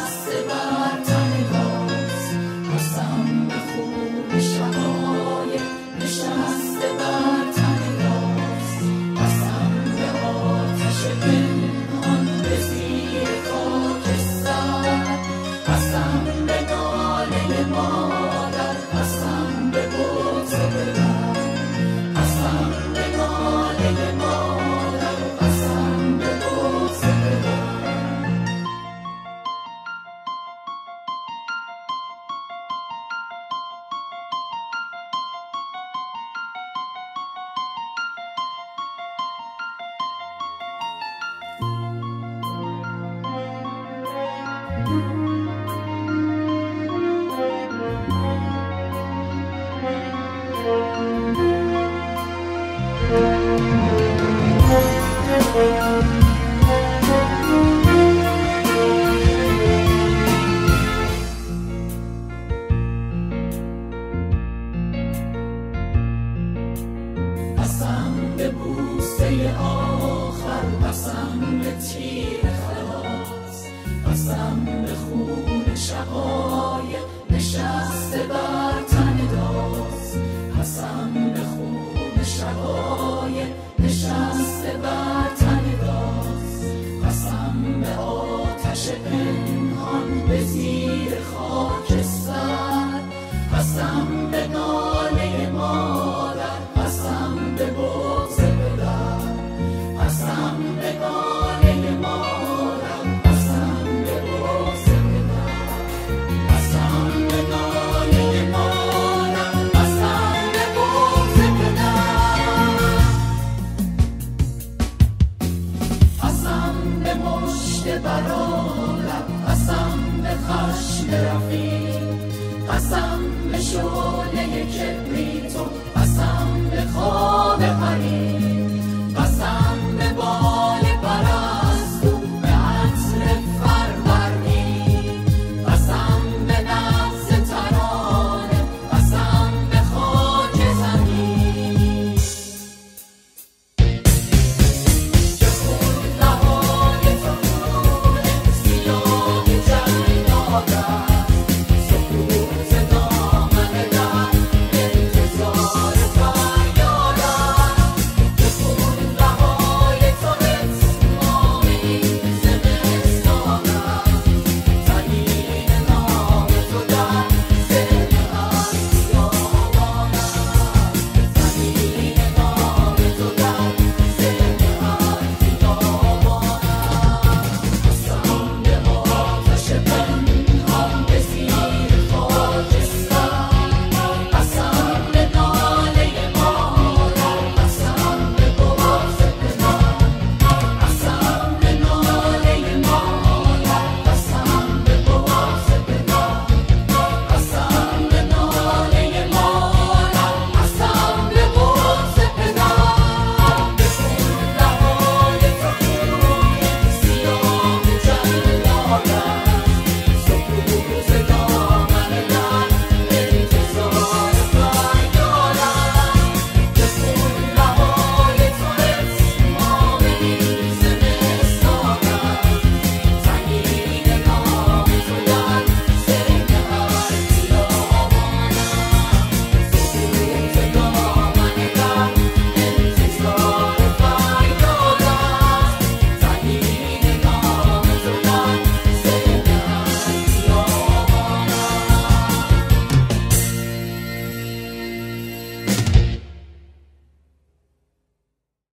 نشسته بر تن گاز، قسم به خون شقایق نشسته بر تن گاز، قسم به آتش پنهان به زیر خاکستر، قسم به ناله مادر، قسم به بغض پدر، قسم به ناله مادر، قسم به بغض پدر. قسم به بوسه آخر، قسم به تیر خلاص، قسم به خون شقایق نشسته بر تن داز، قسم به خون شقایق نشسته بر تن داز، قسم به آتش پنهان به زیر خاکستر، قسم به ناله مادر، قسم به بغض پدر، قسم به ناله مادر، قسم به بغض پدر، قسم به ناله مادر، قسم به بغض پدر، قسم به مشت برادر، قسم به خشم رفیق، قسم به شعله کبریت و قسم به خواب قریب.